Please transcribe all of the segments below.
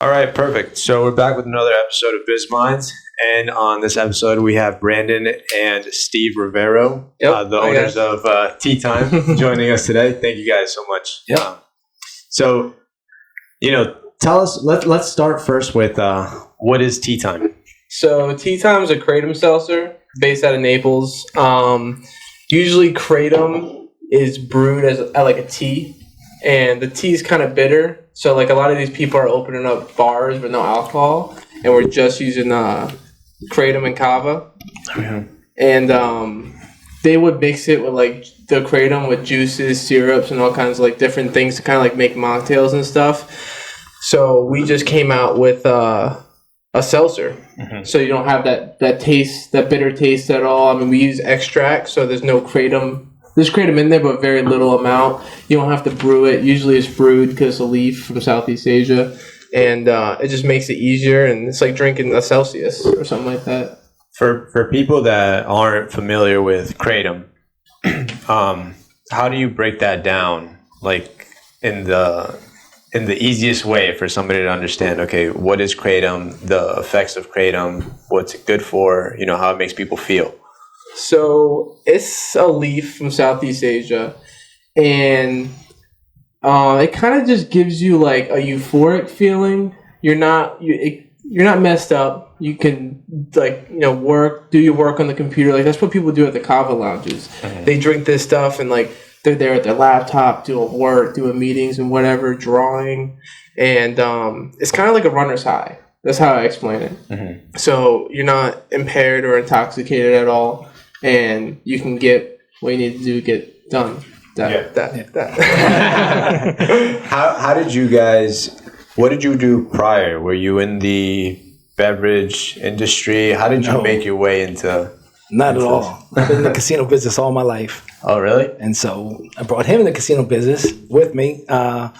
All right, perfect. So we're back with another episode of Biz Mindz, and on this episode we have Brandon and Steve Rivero, the owners of Tea Time, joining us today. Thank you guys so much. Yeah. So, tell us. Let's start first with what is Tea Time? So Tea Time is a kratom seltzer based out of Naples. Usually kratom is brewed as like a tea, and the tea is kind of bitter. So like a lot of these people are opening up bars with no alcohol, and we're just using kratom and kava. Okay. And they would mix it with like the kratom with juices, syrups, and all kinds of like different things to kind of like make mocktails and stuff. So we just came out with a seltzer, so you don't have that taste, that bitter taste at all. I mean, we use extract, so there's no kratom. There's kratom in there, but very little amount. You don't have to brew it. Usually it's brewed because it's a leaf from Southeast Asia, and it just makes it easier. And it's like drinking a Celsius or something like that. For people that aren't familiar with kratom, how do you break that down, like in the easiest way for somebody to understand? Okay, what is kratom? The effects of kratom? What's it good for? How it makes people feel. So it's a leaf from Southeast Asia, and it kind of just gives you like a euphoric feeling. You're not messed up. You can do your work on the computer. Like that's what people do at the kava lounges. Mm-hmm. They drink this stuff and like they're there at their laptop doing work, doing meetings and whatever, drawing, and it's kind of like a runner's high. That's how I explain it. Mm-hmm. So you're not impaired or intoxicated at all. And you can get what you need to do to get done. How did you guys, what did you do prior? Were you in the beverage industry? How did you make your way into? Not at all. I've been in the casino business all my life. Oh, really? And so I brought him in the casino business with me. But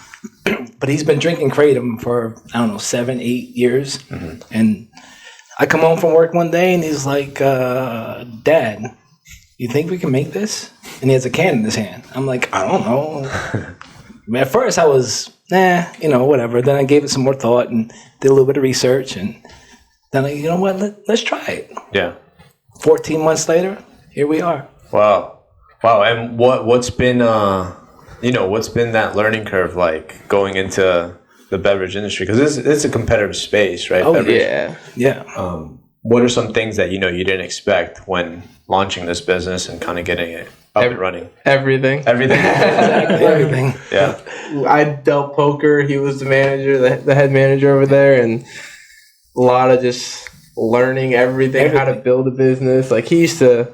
he's been drinking kratom for, 7-8 years. Mm-hmm. And I come home from work one day and he's like, Dad, you think we can make this? And he has a can in his hand. I'm like, I don't know. At first I was, whatever. Then I gave it some more thought and did a little bit of research. And then you know what, let's try it. Yeah. 14 months later, here we are. Wow. And what's been, what's been that learning curve like going into the beverage industry? Because it's a competitive space, right? Oh, beverage. Yeah. What are some things that you didn't expect when launching this business and kind of getting it up and running? Everything. Exactly, everything. Yeah. I dealt poker. He was the manager, the head manager over there, and a lot of just learning everything, how to build a business. Like he used to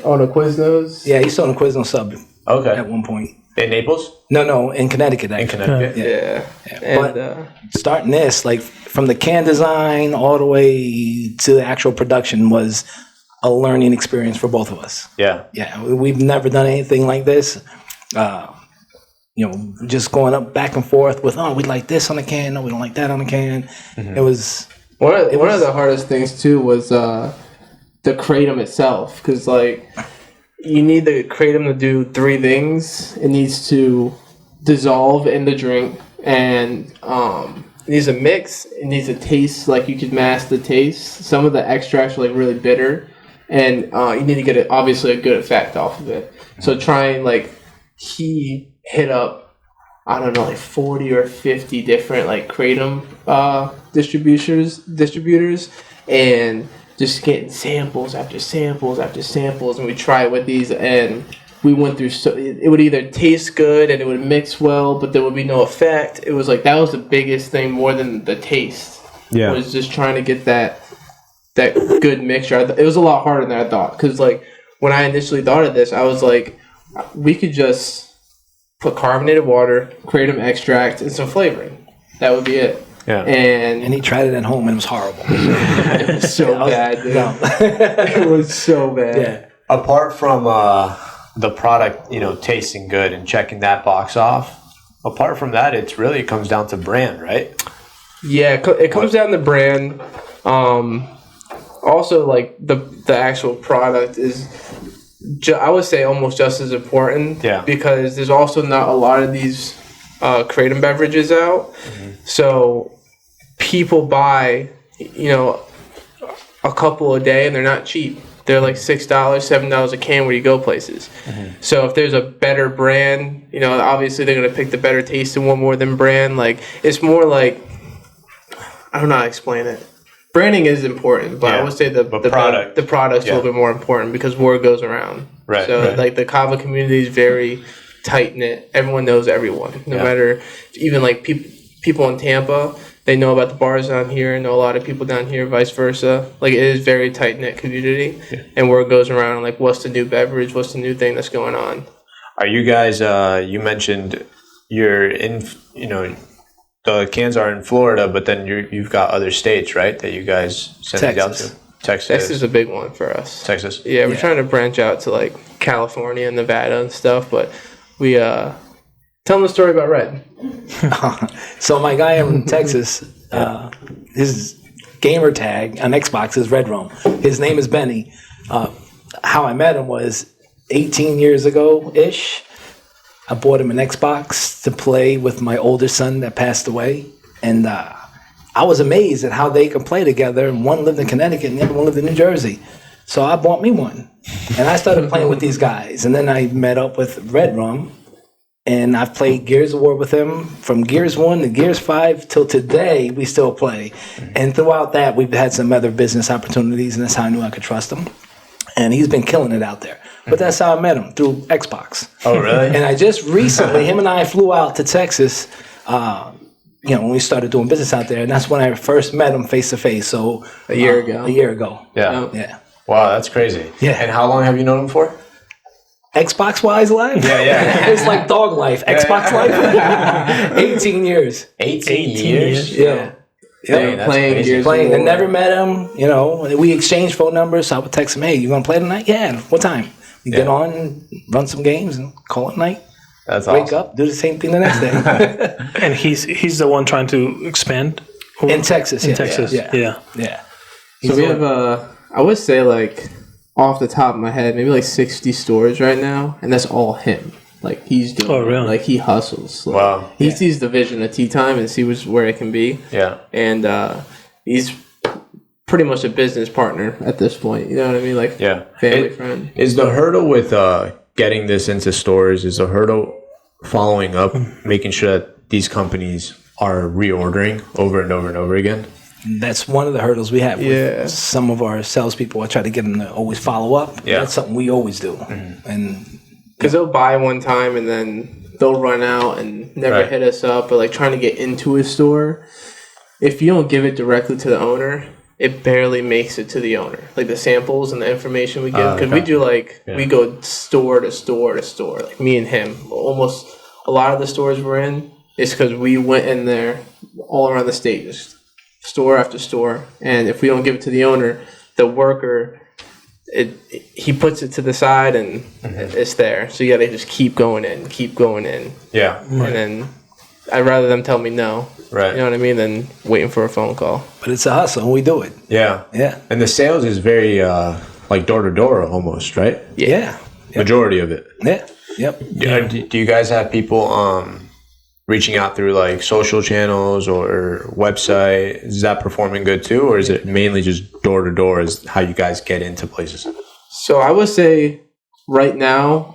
own a Quiznos. Yeah, he used to own a Quiznos sub. Okay. At one point. In Naples? No, in Connecticut. Actually. In Connecticut? Yeah. And starting this, like from the can design all the way to the actual production was a learning experience for both of us. Yeah. Yeah, we've never done anything like this. Just going up back and forth with, we like this on the can, no, we don't like that on the can. Mm-hmm. It was... One of the hardest things, too, was the kratom itself, because, like... You need the kratom to do 3 things. It needs to dissolve in the drink, and it needs to mix. It needs to taste like you could mask the taste. Some of the extracts are like really bitter, and you need to get obviously a good effect off of it. So he hit up, I don't know, like 40 or 50 different like kratom distributors, and just getting samples after samples after samples, and we try it with these, and we went through it would either taste good and it would mix well, but there would be no effect. It was like that was the biggest thing more than the taste. Yeah, was just trying to get that good mixture. It was a lot harder than I thought, because like when I initially thought of this, I was like, we could just put carbonated water, kratom extract, and some flavoring. That would be it. Yeah. And he tried it at home and it was horrible. It was so bad, dude. No. It was so bad. Yeah. Apart from the product, tasting good and checking that box off, apart from that, it comes down to brand, right? Yeah, it comes down to brand. Also, like the actual product is, I would say, almost just as important. Yeah. Because there's also not a lot of these kratom beverages out. Mm-hmm. So people buy, a couple a day, and they're not cheap. They're like $6, $7 a can where you go places. So if there's a better brand, obviously they're gonna pick the better tasting one more than brand. Like it's more like, I don't know how to explain it. Branding is important, but I would say the product's a little bit more important because word goes around. Right. So like the kava community is very tight knit. Everyone knows everyone, no matter even like people in Tampa. They know about the bars down here, know a lot of people down here, vice versa. Like, it is very tight-knit community, and word goes around, like, what's the new beverage, what's the new thing that's going on. Are you guys, you mentioned you're in, the cans are in Florida, but then you've got other states, right, that you guys send it out to? Texas is a big one for us. Texas? Yeah, we're trying to branch out to, like, California and Nevada and stuff, but we, tell them the story about Red. So my guy in Texas, his gamer tag on Xbox is Red Rum. His name is Benny. How I met him was 18 years ago-ish. I bought him an Xbox to play with my older son that passed away. And I was amazed at how they can play together. And one lived in Connecticut and the other one lived in New Jersey. So I bought me one. And I started playing with these guys. And then I met up with Red Rum. And I've played Gears of War with him from Gears 1 to Gears 5 till today. We still play. And throughout that, we've had some other business opportunities, and that's how I knew I could trust him. And he's been killing it out there. But that's how I met him, through Xbox. Oh, really? And I just recently, him and I flew out to Texas, when we started doing business out there. And that's when I first met him face to face. So a year ago. Yeah. Wow, that's crazy. Yeah. And how long have you known him for? Xbox Wise Life? Yeah. It's like dog life. Xbox Life? 18 years. 18 years? Yeah. Playing Gears of War. And never met him. We exchanged phone numbers. So I would text him, hey, you going to play tonight? Yeah. What time? We get on and run some games and call it night. That's awesome. Wake up, do the same thing the next day. And he's the one trying to expand? In Texas. In Texas. Yeah. So we have, I would say, like, off the top of my head, maybe like 60 stores right now, and that's all him. Like, he's doing really? Like, he hustles. Like, wow. He sees the vision of Tea Time and sees where it can be. Yeah. And he's pretty much a business partner at this point. You know what I mean? Like, family friend. Is the hurdle with getting this into stores, is the hurdle following up, making sure that these companies are reordering over and over and over again? That's one of the hurdles we have with some of our salespeople. I try to get them to always follow up. Yeah. That's something we always do. And because they'll buy one time and then they'll run out and never hit us up, or like trying to get into a store. If you don't give it directly to the owner, it barely makes it to the owner. Like the samples and the information we give, because we do we go store to store to store. Like me and him, almost a lot of the stores we're in is because we went in there all around the state, just store after store. And if we don't give it to the owner, the worker, he puts it to the side and it's there. So you got to just keep going in. Yeah. And then I'd rather them tell me no. Right. You know what I mean? Than waiting for a phone call. But it's a hustle and we do it. Yeah. Yeah. And the sales is very like door to door almost, right? Yeah. Majority of it. Yeah. Yep. Do you guys have people reaching out through like social channels or website? Is that performing good too, or is it mainly just door to door is how you guys get into places? So I would say right now,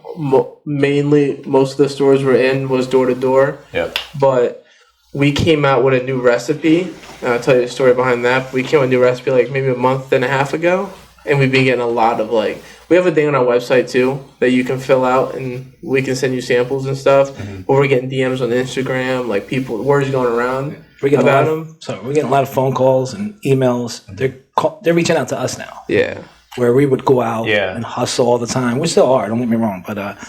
mainly most of the stores we're in was door to door. Yep. But we came out with a new recipe. I'll tell you the story behind that. We came out with a new recipe like maybe a month and a half ago. And we've been getting a lot of we have a thing on our website too that you can fill out and we can send you samples and stuff. But we're getting DMs on Instagram, like words going around about them. So we're getting a lot of phone calls and emails. They're reaching out to us now. Yeah. Where we would go out and hustle all the time. We still are, don't get me wrong. But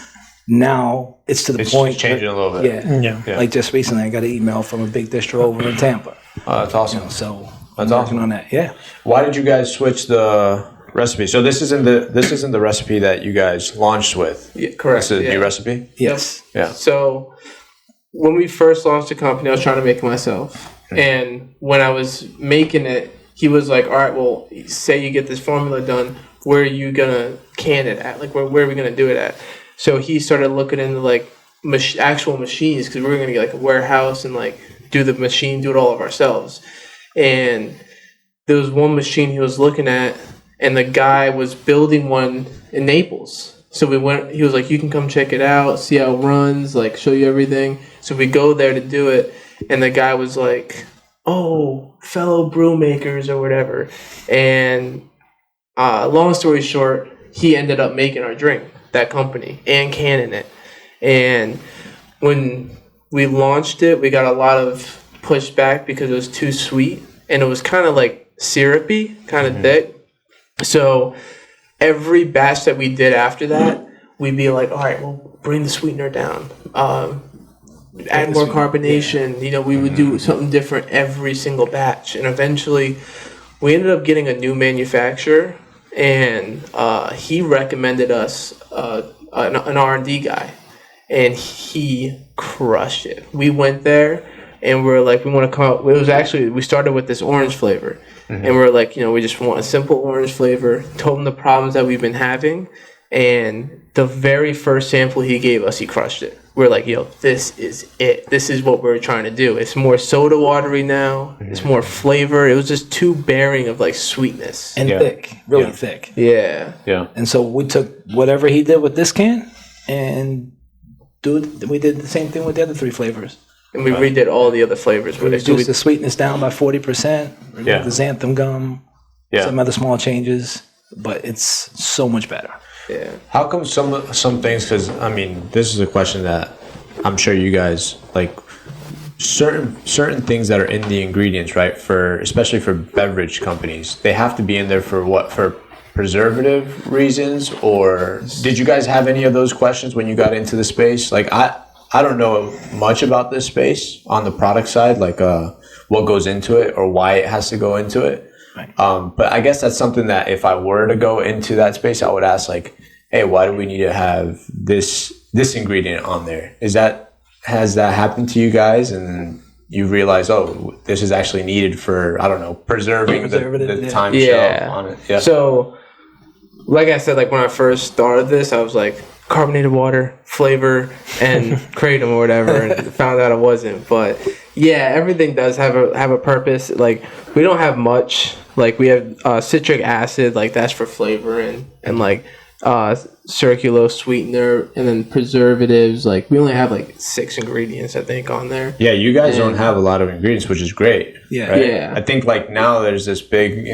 now it's to the point. It's changing a little bit. Yeah. Like just recently I got an email from a big distro over in Tampa. That's awesome. So that's I'm awesome working on that. Yeah. Why did you guys switch the recipe? So this isn't the recipe that you guys launched with. Yeah, correct. This is a new recipe? Yes. Yeah. So when we first launched the company, I was trying to make it myself. And when I was making it, he was like, all right, well, say you get this formula done, where are you going to can it at? Like, where are we going to do it at? So he started looking into, like, actual machines, because we were going to get, like, a warehouse and, like, do the machine, do it all of ourselves. and there was one machine he was looking at, and the guy was building one in Naples. So we went. He was like, "You can come check it out, see how it runs, like show you everything." So we go there to do it, and the guy was like, "Oh, fellow brew makers or whatever." And long story short, he ended up making our drink, that company, and canning it. And when we launched it, we got a lot of pushback because it was too sweet, and it was kind of like syrupy, kind of thick. So every batch that we did after that, we'd be like, all right, well, bring the sweetener down. Add more carbonation. Yeah. You know, we would do something different every single batch. And eventually, we ended up getting a new manufacturer, and he recommended us an R&D guy. And he crushed it. We went there, and we're like, we want to come out. It was actually, we started with this orange flavor. And we're like, you know, we just want a simple orange flavor. Told him the problems that we've been having. And the very first sample he gave us, he crushed it. We're like, yo, this is it. This is what we're trying to do. It's more soda watery now. It's more flavor. It was just too bearing of like sweetness. And thick. Really thick. Yeah. Yeah. And so we took whatever he did with this can and we did the same thing with the other 3 flavors. And we redid all the other flavors. We reduced the sweetness down by 40%. Yeah. The xanthan gum. Yeah. Some other small changes. But it's so much better. Yeah. How come some things? Because I mean, this is a question that I'm sure you guys like. Certain things that are in the ingredients, right? Especially for beverage companies, they have to be in there for what? For preservative reasons, or did you guys have any of those questions when you got into the space? Like I don't know much about this space on the product side, like what goes into it or why it has to go into it. Right. But I guess that's something that if I were to go into that space, I would ask like, hey, why do we need to have this ingredient on there? Has that happened to you guys and you realize, oh, this is actually needed for, I don't know, preserving the time shelf on it? Yeah. So, like I said, like when I first started this, I was like, carbonated water, flavor, and kratom or whatever, and found out it wasn't. But yeah, everything does have a purpose. Like we don't have much. Like we have citric acid, like that's for flavor, and like circulose sweetener, and then preservatives. Like we only have like 6 ingredients, I think, on there. Yeah, you guys don't have a lot of ingredients, which is great. Yeah, right? Yeah. I think like now there's this big,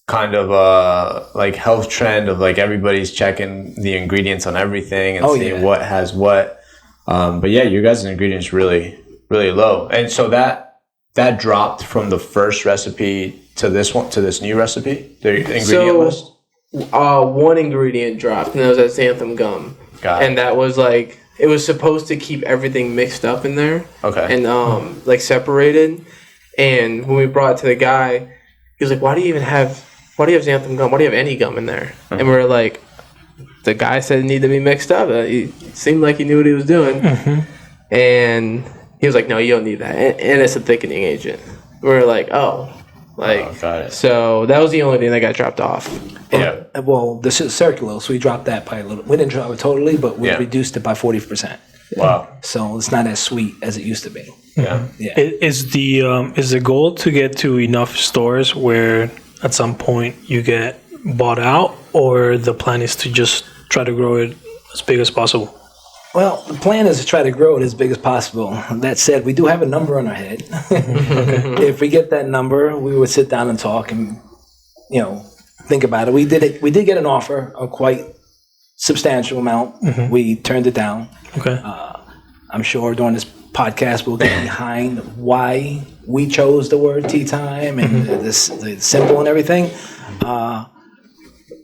kind of like health trend of like everybody's checking the ingredients on everything and seeing what has what. But yeah, your guys' ingredients really, really low, and so that dropped from the first recipe to this new recipe. The ingredient list. One ingredient dropped, and that was that xanthan gum. And that was like, it was supposed to keep everything mixed up in there. Okay. And like separated. And when we brought it to the guy, he was like, why do you have xanthan gum? Why do you have any gum in there? And we were like, the guy said it needed to be mixed up. He seemed like he knew what he was doing. And he was like, no, you don't need that. And it's a thickening agent. We were like, oh. Got it. So that was the only thing that got dropped off. Yeah. Well, the circulose, we dropped that by a little. We didn't drop it totally, but we reduced it by 40%. Wow. So it's not as sweet as it used to be. Yeah. Yeah. Is the goal to get to enough stores where at some point you get bought out, or the plan is to just try to grow it as big as possible? Well, the plan is to try to grow it as big as possible. That said, we do have a number on our head. If we get that number, we would sit down and talk and, think about it. We did get an offer, a quite substantial amount. We turned it down. Okay. I'm sure during this podcast we'll get behind why we chose the word tea time and the symbol and everything.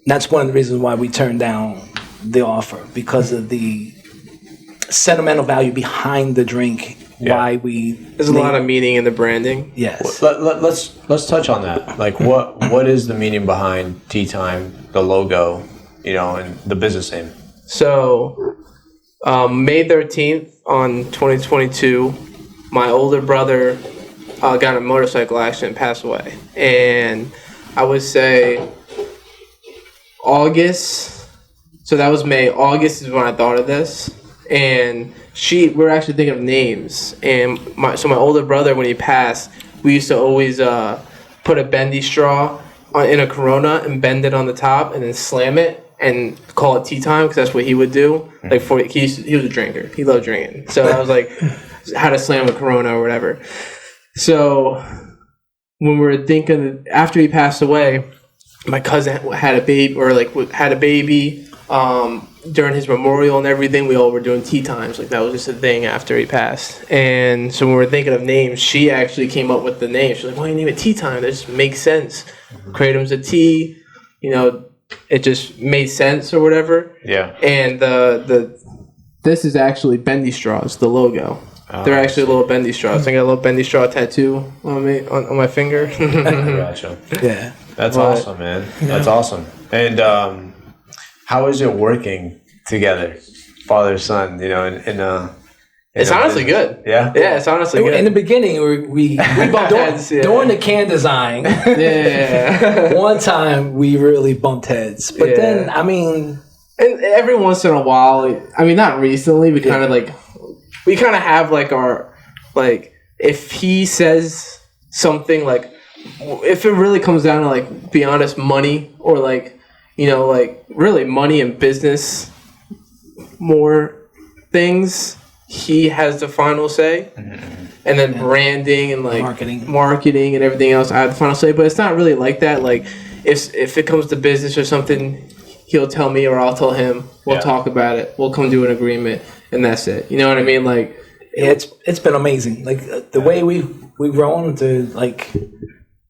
That's one of the reasons why we turned down the offer, because of the sentimental value behind the drink. Why there's a lot of meaning in the branding. Yes. Let's touch on that. Like what is the meaning behind Tea Time, the logo, and the business name? So May 13th on 2022, my older brother got in a motorcycle accident and passed away. And I would say August, so that was May. August is when I thought of this. And we're actually thinking of names. And my older brother, when he passed, we used to always put a bendy straw in a Corona and bend it on the top and then slam it and call it tea time because that's what he would do. Like he was a drinker. He loved drinking. So I was like, how to slam a Corona or whatever. So when we were thinking after he passed away, my cousin had a baby during his memorial and everything. We all were doing tea times. Like that was just a thing after he passed. And so when we were thinking of names, she actually came up with the name. She's like, why do you name it Tea Time? That just makes sense. Kratom's a tea, it just made sense or whatever. Yeah. And this is actually bendy straws, the logo. They're actually little bendy straws. I got a little bendy straw tattoo on my finger. Gotcha. Yeah. That's awesome, man. That's awesome. And how is it working together, father son? It's honestly good. Yeah, it's honestly good. In the beginning, we bumped heads during the can design. Yeah. One time we really bumped heads, but then and every once in a while, not recently. We kind of have like our if he says something like, if it really comes down to like, be honest, money or really money and business, more things. He has the final say, and then branding and marketing and everything else. I have the final say, but it's not really like that. Like if it comes to business or something, he'll tell me or I'll tell him. We'll talk about it. We'll come to an agreement, and that's it. You know what I mean? Like it's been amazing. Like the way we've grown to like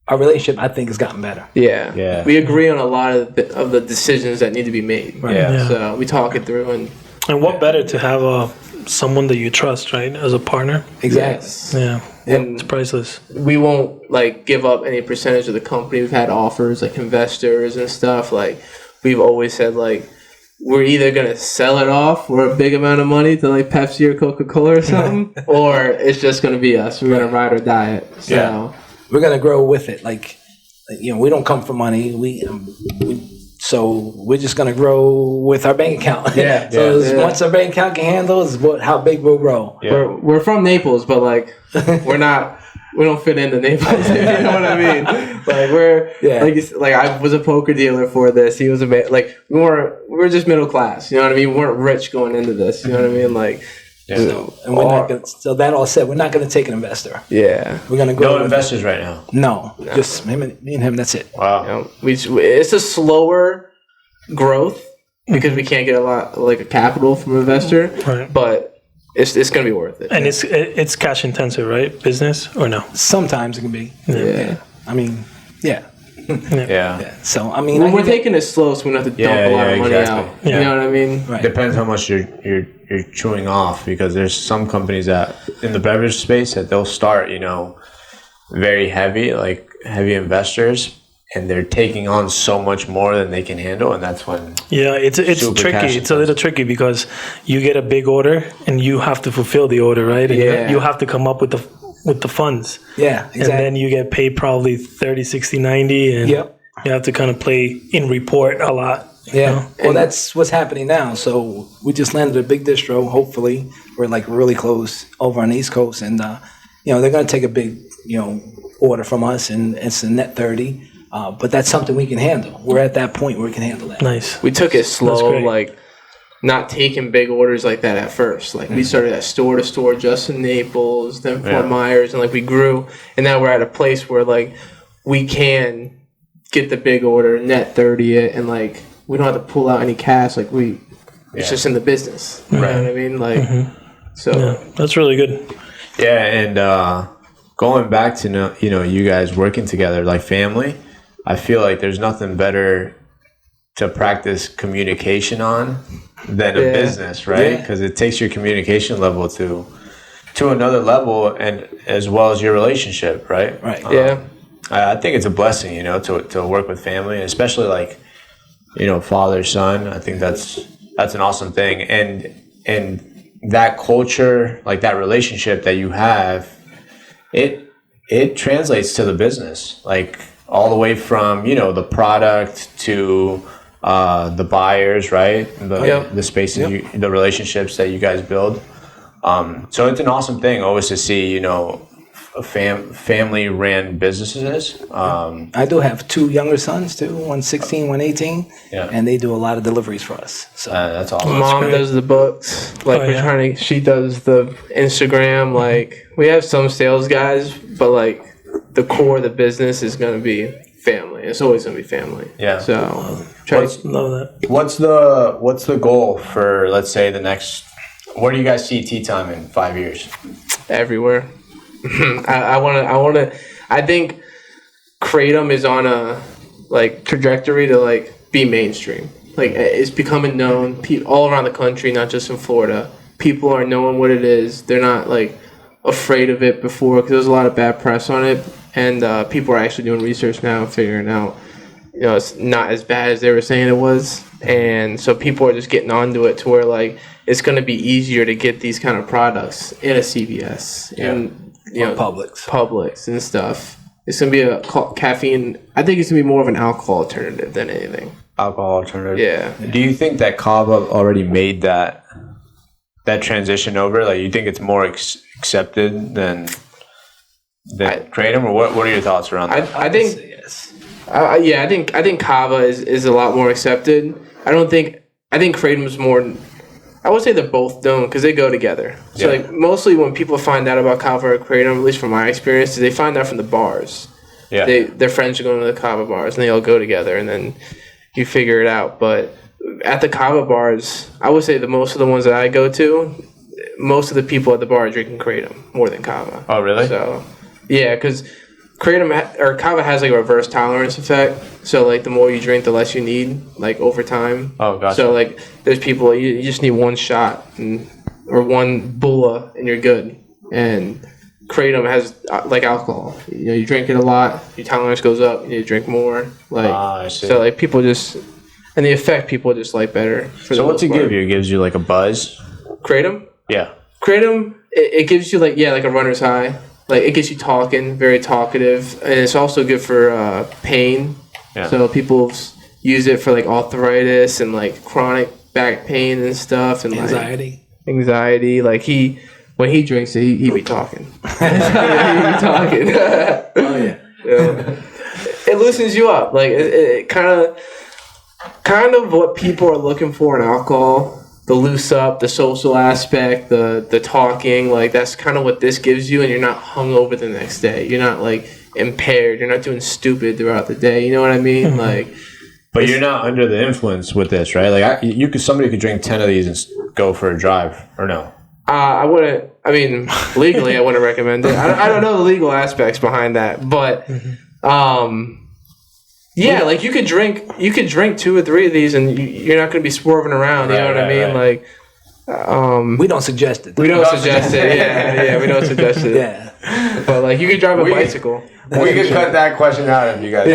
our relationship, I think has gotten better. Yeah. We agree on a lot of the decisions that need to be made. Right. Yeah. So we talk it through And what better to have someone that you trust, right, as a partner? Exactly. Yes. Yeah. And it's priceless. We won't give up any percentage of the company. We've had offers like investors and stuff. Like we've always said we're either gonna sell it off for a big amount of money to like Pepsi or Coca-Cola or something, or it's just gonna be us. We're gonna ride or die it. So we're gonna grow with it. We don't come for money. So we're just gonna grow with our bank account. Once our bank account can handle is how big we'll grow. Yeah. We're from Naples, but we don't fit into Naples. You know what I mean? I was a poker dealer for this. He was we were just middle class. You know what I mean? We weren't rich going into this. You know what I mean? So that all said, we're not gonna take an investor. Yeah, we're gonna grow. No investors right now. No, just me and him. That's it. Wow. It's a slower growth because we can't get a lot a capital from an investor, right. But it's gonna be worth it. And it's cash intensive, right? Business or no? Sometimes it can be. Yeah. Yeah. So we're taking it slow, so we don't have to dump a lot of money out. Yeah. You know what I mean? Right. Depends how much you're chewing off, because there's some companies that in the beverage space that they'll start, very heavy investors, and they're taking on so much more than they can handle, and that's when it's tricky. It's a little tricky because you get a big order and you have to fulfill the order, right? And you have to come up with the funds. Yeah, exactly. And then you get paid probably 30, 60, 90, and you have to kind of play in report a lot. Yeah. Well, that's what's happening now. So we just landed a big distro. Hopefully, we're really close over on the East Coast, and they're going to take a big order from us, and it's a net 30. But that's something we can handle. We're at that point where we can handle that. Nice. We took it slow, not taking big orders like that at first. We started at store to store, just in Naples, then Fort Myers, and we grew, and now we're at a place where we can get the big order, net 30 it, and we don't have to pull out any cash. It's just in the business. You know what I mean? So that's really good. Yeah, and going back to you guys working together like family, I feel like there's nothing better to practice communication on than a business, right? Because it takes your communication level to another level, and as well as your relationship, right? Right. I think it's a blessing, to work with family, and especially father son. I think that's an awesome thing, and that culture, that relationship that you have, it translates to the business, all the way from the product to the buyers, right? The spaces, the relationships that you guys build. So it's an awesome thing always to see family ran businesses. I do have 2 younger sons too. One's 16, one 18. Yeah. And they do a lot of deliveries for us. So That's awesome. Mom does the books. Like she does the Instagram. Like we have some sales guys, but like the core of the business is going to be family. It's always going to be family. Yeah. So Love that. What's the goal for, let's say, the next? Where do you guys see Tea Time in 5 years? everywhere. I think Kratom is on a like trajectory to like be mainstream. Like it's becoming known all around the country, not just in Florida. People are knowing what it is. They're not like afraid of it before because there's a lot of bad press on it, and people are actually doing research now and figuring out, it's not as bad as they were saying it was, and so people are just getting onto it to where like it's going to be easier to get these kind of products in a CVS and Publix and stuff. It's going to be a caffeine. I think it's going to be more of an alcohol alternative than anything. Alcohol alternative. Yeah. Do you think that Kava already made that transition over? Like, you think it's more accepted than Kratom, or what are your thoughts around that? I think yes. I think Kava is a lot more accepted. I think Kratom is more. I would say they're both known because they go together. So like mostly when people find out about Kava or Kratom, at least from my experience, they find out from the bars. Yeah. Their friends are going to the Kava bars and they all go together, and then you figure it out. But at the Kava bars, I would say most of the ones that I go to, most of the people at the bar are drinking Kratom more than Kava. Oh, really? So, yeah, because Kratom or Kava has like a reverse tolerance effect. So like the more you drink, the less you need, like over time. Oh, gotcha. So like there's people you just need one shot or one bulla and you're good. And Kratom has like alcohol. You drink it a lot, your tolerance goes up. You need to drink more. I see. So like people just, and the effect people just like better. So what's it give you? It gives you like a buzz. Kratom? Yeah. Kratom, it gives you like a runner's high. Like it gets you talking, very talkative, and it's also good for pain. Yeah. So people use it for like arthritis and like chronic back pain and stuff, and anxiety. Like when he drinks it, he be talking. He be talking. Oh yeah. It loosens you up. Like it kind of what people are looking for in alcohol. The loose up, the social aspect, the talking, like that's kind of what this gives you, and you're not hungover the next day. You're not like impaired. You're not doing stupid throughout the day. You know what I mean? Like, but you're not under the influence with this, right? Like, somebody could drink 10 of these and go for a drive, or no? I wouldn't. I mean, legally, I wouldn't recommend it. I don't know the legal aspects behind that, but yeah, like you could drink 2 or 3 of these, and you're not going to be swerving around. You know what I mean? Right. Like, we don't suggest it. We don't suggest it. Yeah, we don't suggest it. Yeah, but like you could drive a bicycle. We could cut that question out if you guys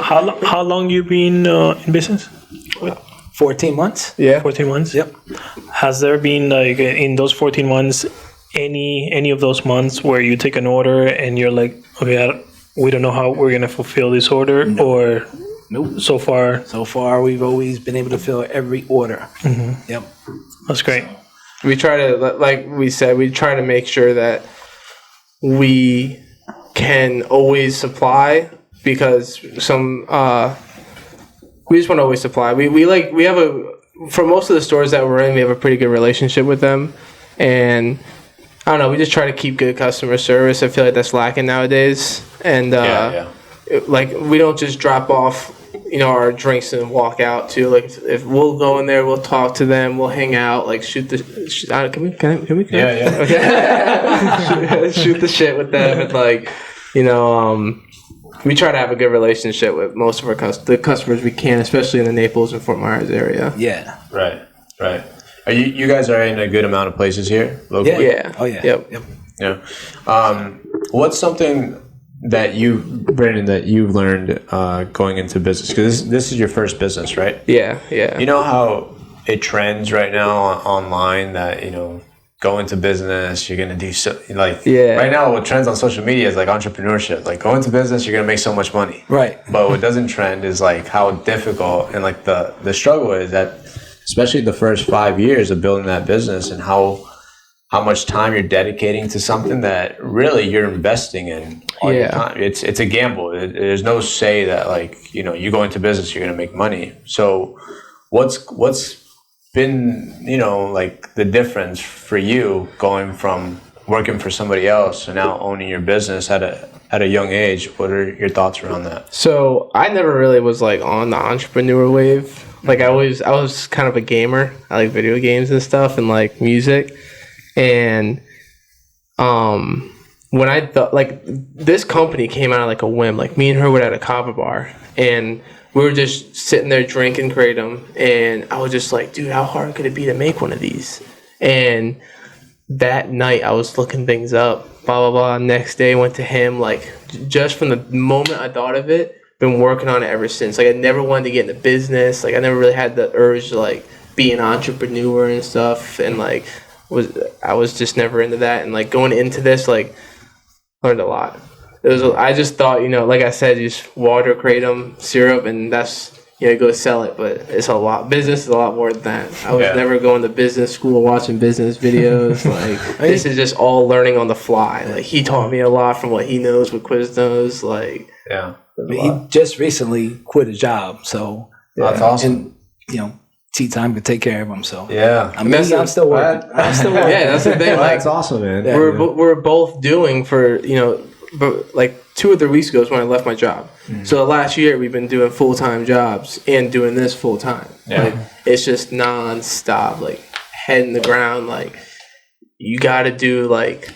want. How long you been in business? 14 months. Yeah, 14 months. Yep. Has there been like in those 14 months any of those months where you take an order and you're like, okay, we don't know how we're gonna fulfill this order, or nope. So far, we've always been able to fill every order. Mm-hmm. Yep, that's great. We try to, like we said, we try to make sure that we can always supply, because we just want to always supply. We have for most of the stores that we're in, we have a pretty good relationship with them, and I don't know, we just try to keep good customer service. I feel like that's lacking nowadays. And like we don't just drop off, our drinks and walk out too. Like if we'll go in there, we'll talk to them, we'll hang out, like shoot the can we? Yeah. Okay. Shoot the shit with them, and like, we try to have a good relationship with most of the customers we can, especially in the Naples and Fort Myers area. Yeah. Right. Are you guys are in a good amount of places here locally? Yeah. Oh yeah. Yep. Yeah. What's something that Brandon, that you've learned going into business? Because this is your first business, right? Yeah. You know how it trends right now online that, go into business, you're going to do so, like, right now what trends on social media is like entrepreneurship. Like, go into business, you're going to make so much money. Right. But what doesn't trend is like how difficult and like the struggle is that, especially the first 5 years of building that business, and how how much time you're dedicating to something that really you're investing in all your time. It's a gamble. There's no say that like, you know, you go into business, you're going to make money. So what's been, you know, like the difference for you going from working for somebody else and now owning your business at a young age? What are your thoughts around that? So I never really was like on the entrepreneur wave. Like I was kind of a gamer. I like video games and stuff and like music. And when I thought like this company came out of like a whim, like me and her were at a kava bar and we were just sitting there drinking Kratom, and I was just like, dude, how hard could it be to make one of these? And that night I was looking things up, blah blah blah. Next day went to him, like just from the moment I thought of it, been working on it ever since. Like I never wanted to get into business. Like I never really had the urge to like be an entrepreneur and stuff, and like I was just never into that. And like going into this, like learned a lot. I just thought, you know, like I said, just water, Kratom, syrup, and that's, you know, go sell it. But it's a lot. Business is a lot more than that. I was never going to business school, watching business videos. Like this is just all learning on the fly. Like he taught me a lot from what he knows, what Quiznos. Like he just recently quit a job, so that's awesome. And, you know, Tea Time could take care of him. So I'm still working. Yeah, that's the thing. Like, that's awesome, man. Yeah, we're both doing for, you know. But like 2 or 3 weeks ago is when I left my job. Mm-hmm. So last year we've been doing full-time jobs and doing this full-time. Yeah. Like, it's just non-stop, like head in the ground. Like you got to do like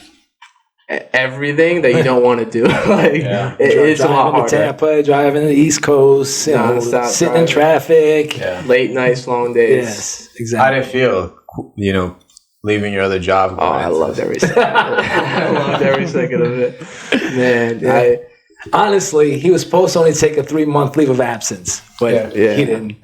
everything that you don't want to do. Like it's a lot harder. Tampa, driving to the East Coast, you know, sitting in traffic, late nights, long days. Yes, exactly. How did it feel, you know, leaving your other job? Oh, I loved every second. I loved every second of it. Man, honestly, he was supposed to only take a 3-month leave of absence, but he didn't.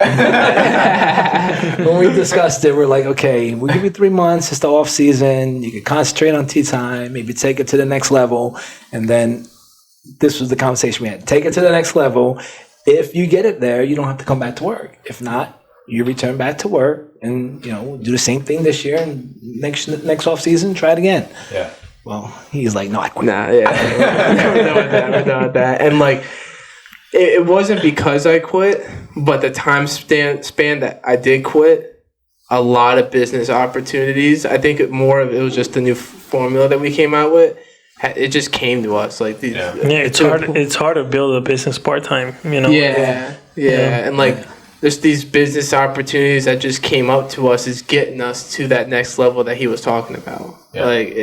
When we discussed it, we're like, okay, we'll give you 3 months. It's the off season. You can concentrate on Tea Time, maybe take it to the next level. And then this was the conversation we had. Take it to the next level. If you get it there, you don't have to come back to work. If not, you return back to work and, you know, do the same thing this year, and next off season, try it again. Yeah. Well, he's like, no, I quit. Nah, yeah. We're done with that. And like, it wasn't because I quit, but the time span that I did quit, a lot of business opportunities. I think it was just the new formula that we came out with. It just came to us like these. Yeah, it's hard to build a business part time. You know. Yeah, and like. There's these business opportunities that just came up to us is getting us to that next level that he was talking about. Yeah. Like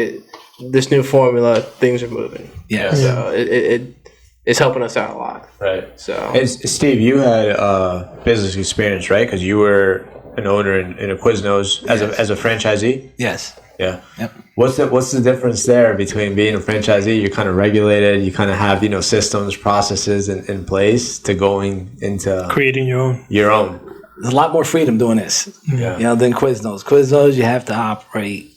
this new formula, things are moving. Yeah. So it's helping us out a lot. Right. So Steve, you had business experience, right? Because you were an owner in a Quiznos as a franchisee. Yes. Yeah. Yep. What's the difference there between being a franchisee? You're kind of regulated. You kind of have, you know, systems, processes in place to going into creating your own. There's a lot more freedom doing this, you know, than Quiznos. Quiznos, you have to operate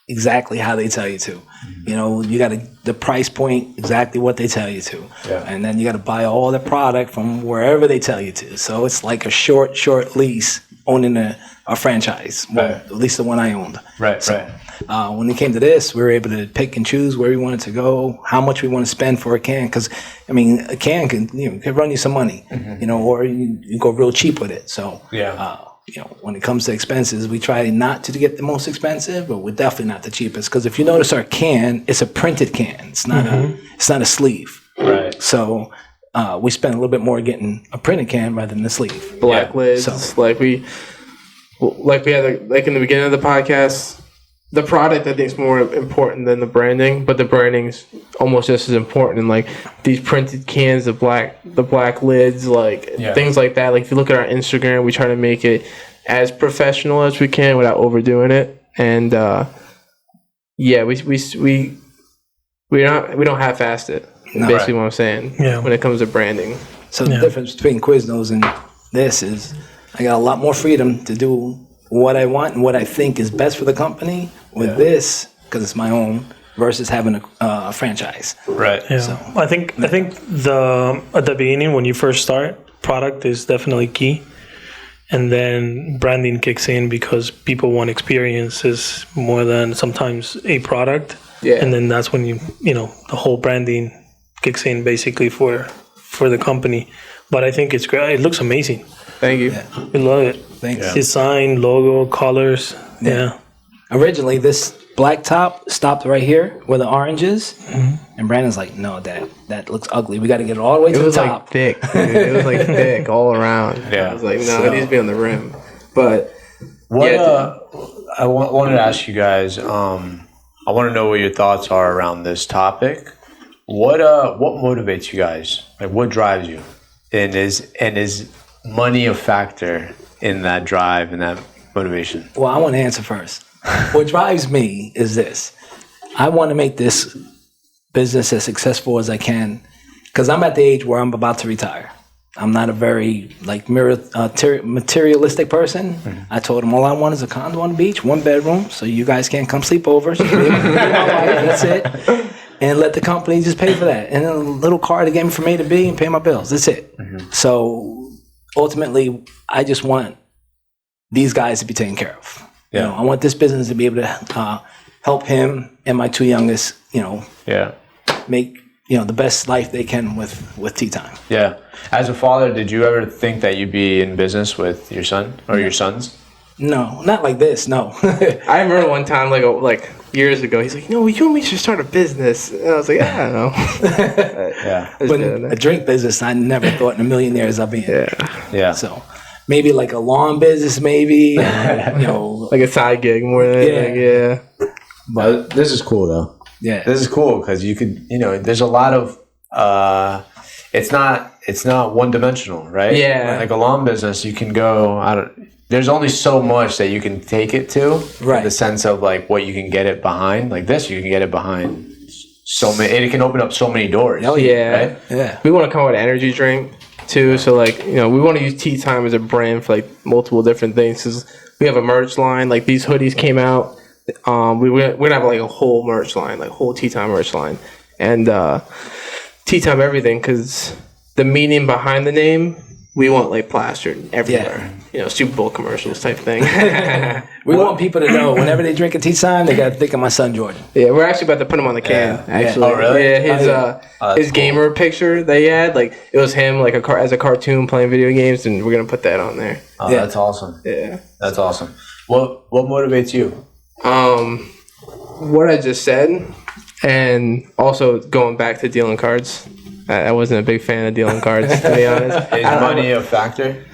exactly how they tell you to. Mm-hmm. You know, you got the price point exactly what they tell you to, and then you got to buy all the product from wherever they tell you to. So it's like a short lease owning a franchise. Well, at least the one I owned. Right. So, when it came to this, we were able to pick and choose where we wanted to go, how much we want to spend for a can. Because, I mean, a can can run you some money, you know, or you go real cheap with it. So, you know, when it comes to expenses, we try not to get the most expensive, but we're definitely not the cheapest. Because if you notice our can, it's a printed can. It's not a sleeve. Right. So we spend a little bit more getting a printed can rather than the sleeve. Black lids, so. like we had like in the beginning of the podcast. The product, I think, is more important than the branding, but the branding's almost just as important. And like these printed cans, the black lids, like things like that. Like if you look at our Instagram, we try to make it as professional as we can without overdoing it. And we don't half-ass it. No, basically, what I'm saying. Yeah. When it comes to branding. So the difference between Quiznos and this is, I got a lot more freedom to do what I want and what I think is best for the company with this, because it's my own, versus having a franchise. Right. Yeah. So, I think at the beginning when you first start, product is definitely key. and then branding kicks in because people want experiences more than sometimes a product. Yeah. And then that's when the whole branding kicks in basically for the company. But I think it's great. It looks amazing. Thank you. Yeah. We love it. Thanks. Design, logo, colors. Yeah. Originally, this black top stopped right here where the orange is, and Brandon's like, "No, that looks ugly. We got to get it all the way to the top." Like thick, dude. It was like thick all around. Yeah. I was like, no, it needs to be on the rim. But I wanted to ask you guys. I want to know what your thoughts are around this topic. What motivates you guys? Like, what drives you? And is money a factor in that drive and that motivation? Well, I want to answer first. What drives me is this: I want to make this business as successful as I can, because I'm at the age where I'm about to retire. I'm not a very materialistic person. Mm-hmm. I told him all I want is a condo on the beach, 1 bedroom, so you guys can't come sleep over. So that's it. And let the company just pay for that. And a little car to get me from A to B and pay my bills. That's it. Mm-hmm. So ultimately, I just want these guys to be taken care of. Yeah. You know, I want this business to be able to help him and my 2 youngest, make the best life they can with Tea Time. Yeah. As a father, did you ever think that you'd be in business with your son or your sons? No, not like this. No. I remember one time, like years ago, he's like, "No, you and me should start a business." And I was like, "I don't know." But a drink business, I never thought in a million years I'd be in. Yeah. So maybe like a lawn business, maybe like a side gig more than But this is cool though. Yeah, this is cool because you could, there's a lot of, it's not one dimensional, right? Yeah. Like a lawn business, you can go, there's only so much that you can take it to. Right. In the sense of like what you can get it behind. Like this, you can get it behind so many, and it can open up so many doors. Oh yeah. Right? Yeah. We want to come with an energy drink too. So like, we want to use Tea Time as a brand for like multiple different things. Cause we have a merch line, like these hoodies came out. We're gonna have like a whole merch line, like whole Tea Time merch line, and Tea Time everything, because the meaning behind the name we want like plastered everywhere. Super Bowl commercials type thing. We want people to know whenever they drink a Tea Time, they gotta think of my son Jordan. Yeah, we're actually about to put him on the can. Actually, Oh really? Yeah, his gamer picture that he had, like it was him like as a cartoon playing video games, and we're gonna put that on there. Oh, that's awesome. Yeah, that's awesome. What motivates you? What I just said, and also going back to dealing cards. I wasn't a big fan of dealing cards, to be honest. Is money a factor?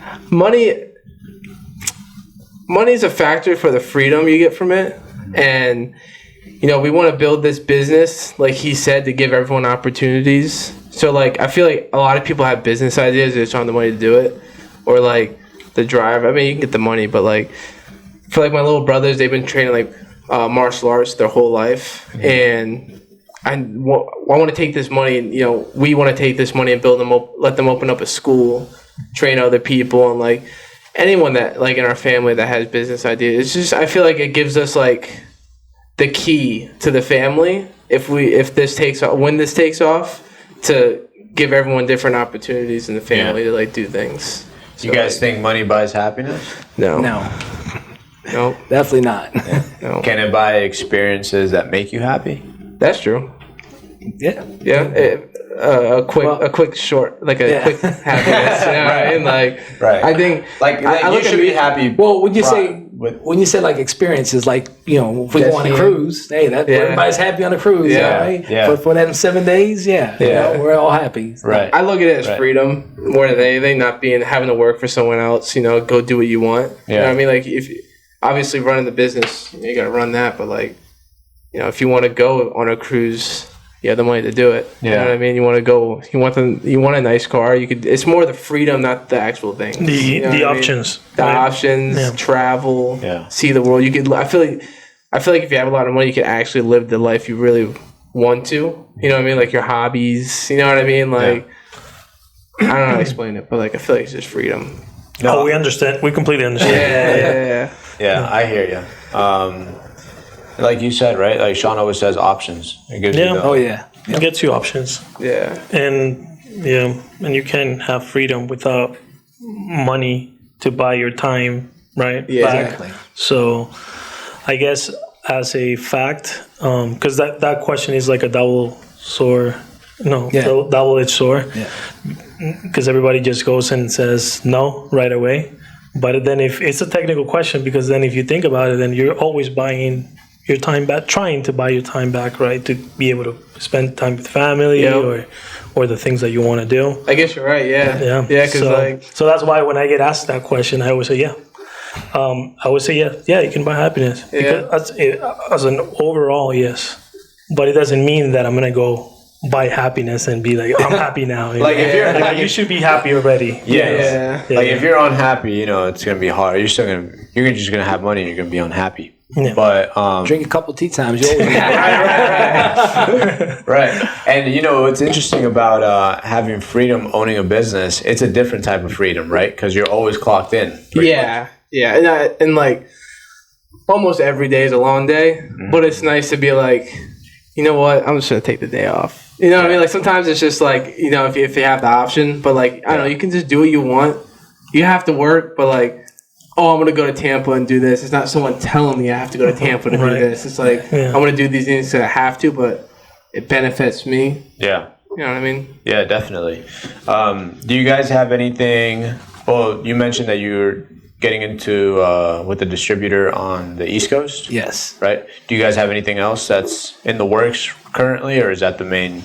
Money's a factor for the freedom you get from it, and we want to build this business, like he said, to give everyone opportunities. So like I feel like a lot of people have business ideas, they just don't have the money to do it, or like the drive. I mean, you can get the money, but like for like my little brothers, they've been training like martial arts their whole life, and I want to take this money, and we want to take this money and build them up, let them open up a school, train other people, and like anyone that like in our family that has business ideas. It's just I feel like it gives us like the key to the family if this takes off, when this takes off, to give everyone different opportunities in the family to like do things. So, you guys think money buys happiness? No, definitely not. no. Can it buy experiences that make you happy? That's true. Yeah. A quick short, like a quick happiness. You know what I mean? Like, right. I think like I you should be happy. Well, when you say like experiences, like if we go on a cruise, hey, everybody's happy on a cruise, right? Yeah. For them 7 days, we're all happy. Right. I look at it as freedom more than anything, not having to work for someone else. Go do what you want. Yeah. You know what I mean? Like if obviously running the business, you got to run that, but like if you want to go on a cruise, you have the money to do it. You know what I mean? You want to go. You want a nice car. You could. It's more the freedom, not the actual thing. The options. The options. Travel. See the world. You could. I feel like if you have a lot of money, you can actually live the life you really want to. You know what I mean? Like your hobbies. You know what I mean? Like I don't know how to explain it, but like I feel like it's just freedom. No, we understand. We completely understand. Yeah. I hear you. Like you said, right? Like Sean always says, options. It gives you It gets you options. Yeah. And you can have freedom without money to buy your time, right? Yeah, back. Exactly. So I guess as a fact, because that question is like a double-edged sword. Yeah. Because everybody just goes and says no right away. But then if it's a technical question, because then if you think about it, then you're always buying your time back, trying to buy your time back, right? To be able to spend time with family or the things that you want to do. I guess you're right. Yeah. Yeah. Yeah. Because So that's why when I get asked that question, I always say, yeah. I would say, yeah, you can buy happiness. Yeah. Because as an overall, yes. But it doesn't mean that I'm going to go buy happiness and be like, I'm happy now. Like if you're like, you should be happy already. Yeah. Like if you're unhappy, it's gonna be hard. You're just gonna have money and you're gonna be unhappy. Yeah. But Drink a couple tea times. You always right. And what's interesting about having freedom owning a business, it's a different type of freedom, right? Because you're always clocked in. Yeah. And like almost every day is a long day, but it's nice to be like, you know what? I'm just gonna take the day off. You know what I mean? Like sometimes it's just like, if you have the option, but like, I don't know, you can just do what you want. You have to work, but like, oh, I'm going to go to Tampa and do this. It's not someone telling me I have to go to Tampa to do this. It's like, I'm going to do these things because I have to, but it benefits me. Yeah. You know what I mean? Yeah, definitely. Do you guys have anything? Well, you mentioned that you're getting into with the distributor on the East Coast. Yes. Right. Do you guys have anything else that's in the works currently, or is that the main?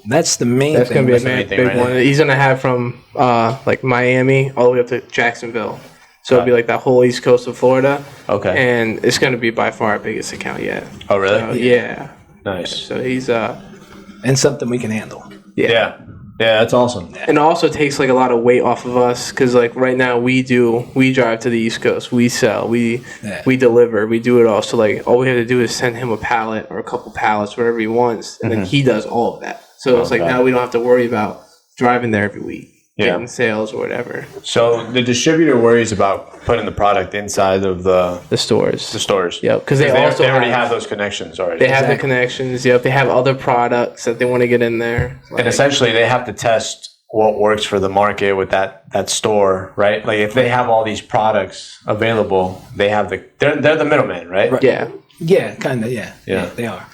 That's the main That's thing. going to be a big one. He's going to have from like Miami all the way up to Jacksonville. So it'll be like that whole East Coast of Florida. Okay. And it's going to be by far our biggest account yet. Oh, really? So, yeah. Nice. So he's and something we can handle. Yeah, that's awesome. And it also takes like a lot of weight off of us because like right now we drive to the East Coast, we sell, we deliver, we do it all. So like all we have to do is send him a pallet or a couple pallets, whatever he wants, and then he does all of that. So it's like now we don't have to worry about driving there every week, getting sales or whatever. So the distributor worries about putting the product inside of the stores. The stores. Yep, because they already have those connections already. They have the connections. Yep, they have other products that they want to get in there. And essentially, they have to test what works for the market with that store, right? Like if they have all these products available, they're the middleman, right? Yeah. Yeah, kind of. Yeah, they are.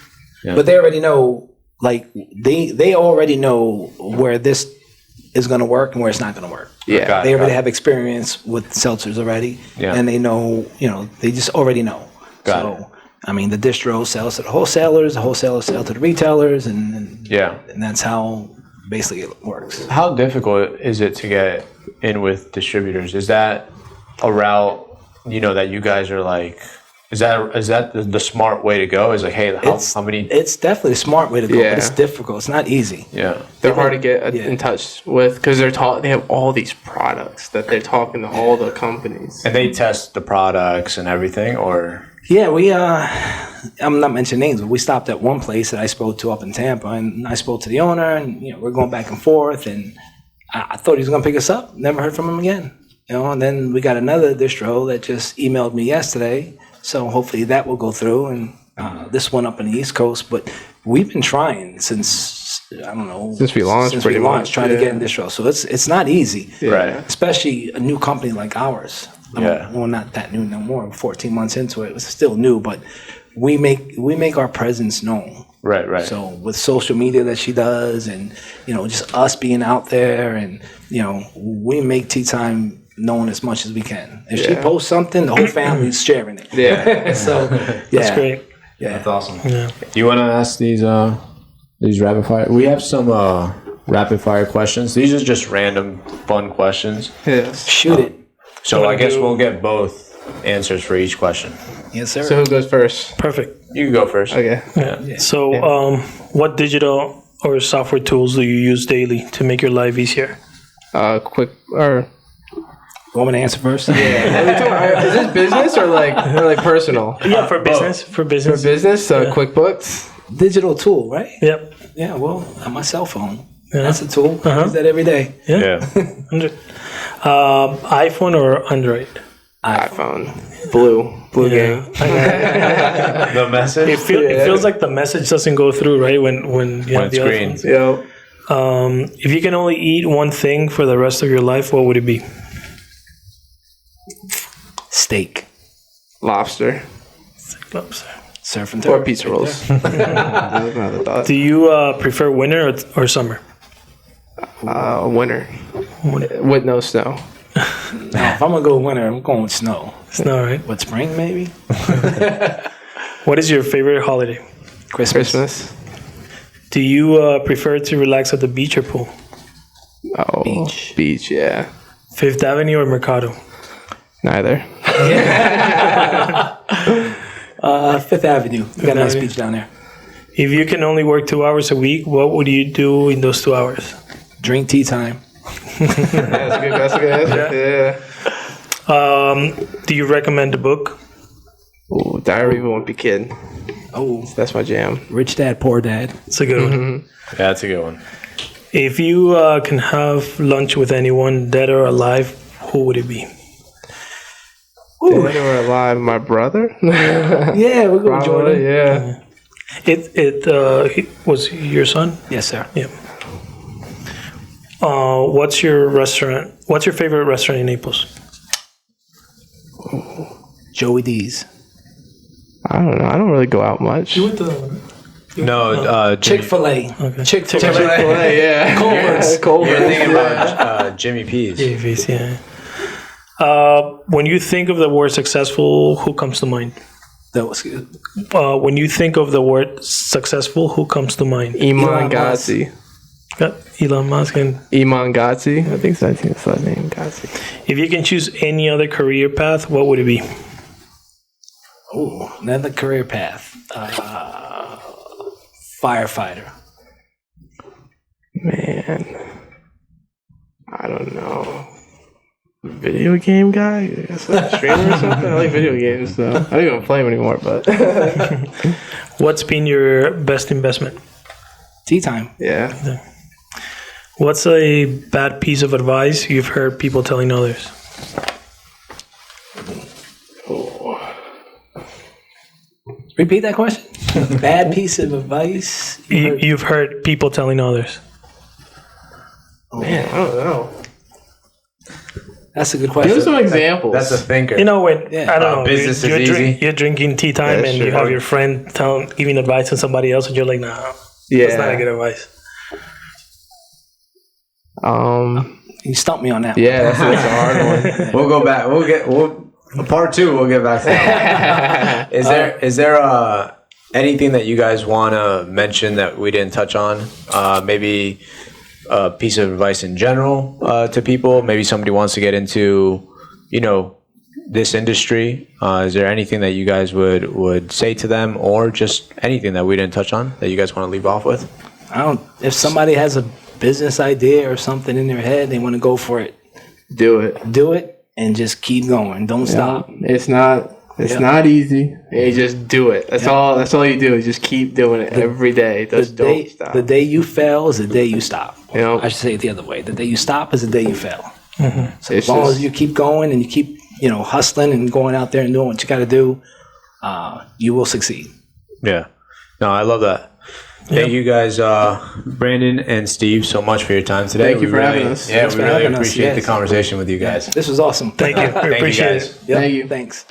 Yeah. But they already know. Like they already know where this is going to work and where it's not going to work. Yeah, they already have experience with seltzers already, and they know. They just already know. So I mean, the distro sells to the wholesalers sell to the retailers, and that's how basically it works. How difficult is it to get in with distributors? Is that a route that you guys are like? Is that the smart way to go? Is like, hey, how many? It's definitely a smart way to go, but it's difficult. It's not easy. Yeah, they're hard to get in touch with because they have all these products that they're talking to all the companies. And they test the products and everything, or we I'm not mentioning names, but we stopped at one place that I spoke to up in Tampa, and I spoke to the owner, and we're going back and forth, and I thought he was going to pick us up. Never heard from him again. And then we got another distro that just emailed me yesterday. So hopefully that will go through, and this one up in the East Coast. But we've been trying since we launched, trying to get in distro. So it's not easy, right? Especially a new company like ours. Well, not that new no more. 14 months into it, it's still new, but we make our presence known. Right. So with social media that she does, and just us being out there, and we make Tea Time known as much as we can. If she posts something, the whole family's sharing it. Yeah. So that's great. Yeah, that's awesome. Yeah. You want to ask these rapid fire? We have some rapid fire questions. These are just random fun questions. Yes. Shoot it. So I guess we'll get both answers for each question. Yes, sir. So who goes first? Perfect. You can go first. Okay. Yeah. So what digital or software tools do you use daily to make your life easier? Quick or. You want me to answer first? Yeah. Is this business or like personal? Yeah, for business. For business. For business. So QuickBooks. Digital tool, right? Yep. Yeah. Well, on my cell phone. Yeah. That's a tool. Use that every day. Yeah. iPhone or Android? iPhone. Blue gang. The message. It feels like the message doesn't go through, right? When you have the green. Yeah. If you can only eat one thing for the rest of your life, what would it be? steak, Lobster. surf and Or turf. pizza rolls. That's another thought. Do you prefer winter or summer? Winter. With no snow. Now, if I'm gonna go winter, I'm going with snow. Snow, right? With spring, maybe What is your favorite holiday? Christmas. Do you prefer to relax at the beach or pool? Oh, beach, yeah. Fifth Avenue or Mercado? Neither. Fifth Avenue. We got a nice Avenue. beach down there. If you can only work 2 hours a week, what would you do in those 2 hours? Drink tea time. That's a good answer. Yeah. Do you recommend a book? Ooh, Diary of a Wimpy Kid. Oh, That's my jam. Rich Dad, Poor Dad. It's a good one. Yeah, that's a good one. If you can have lunch with anyone, dead or alive, who would it be? Dead or alive, my brother? Yeah, we'll go with Jordan. Yeah. It was your son? Yes, sir. Yeah. What's your restaurant? What's your favorite restaurant in Naples? Joey D's. I don't know. I don't really go out much. No, Chick-fil-A. Okay. Chick-fil-A. Yeah. Culver's. You're thinking about Jimmy P's. Yeah. When you think of the word successful, who comes to mind? That was good. When you think of the word successful, who comes to mind? Iman Gazzi. Got Elon Musk. And Iman Gazzi. I think that's his name. Gazzi. if you can choose any other career path, what would it be? Oh, another career path. Firefighter. Man. I don't know. Video game guy? I guess like a streamer or something? I like video games, though. I don't even play them anymore, but What's been your best investment? Tea time. yeah. What's a bad piece of advice you've heard people telling others? Repeat that question. Bad piece of advice. You've heard people telling others. Man, I don't know. That's a good Give question. us some examples. That's a thinker. You know when Yeah. I don't know, business is easy. you're drinking tea time Yeah, and sure. you have your friend giving advice to somebody else, and you're like, "Nah, yeah. that's not a good advice." You stumped me on that. Yeah, that's a hard one. We'll go back. Part two. We'll get back to that. Is there anything that you guys want to mention that we didn't touch on? Maybe a piece of advice in general to people. Maybe somebody wants to get into, this industry. Is there anything that you guys would say to them, or just anything that we didn't touch on that you guys want to leave off with? If somebody has a business idea or something in their head, they want to go for it. Do it. Do it and just keep going. Don't stop. It's not easy. You just do it. That's all you do is just keep doing it every day. Just don't stop. The day you fail is the day you stop. You know? I should say it the other way. The day you stop is the day you fail. So It's as long just- as you keep going and you keep, hustling and going out there and doing what you got to do, you will succeed. Yeah. No, I love that. Thank you guys, Brandon and Steve, so much for your time today. Thank you for having us. Yeah, Thanks we for really having us, appreciate yes. the conversation with you guys. This was awesome. Thank you. We Thank you, appreciate guys. it. Yep, Thank you. Thanks.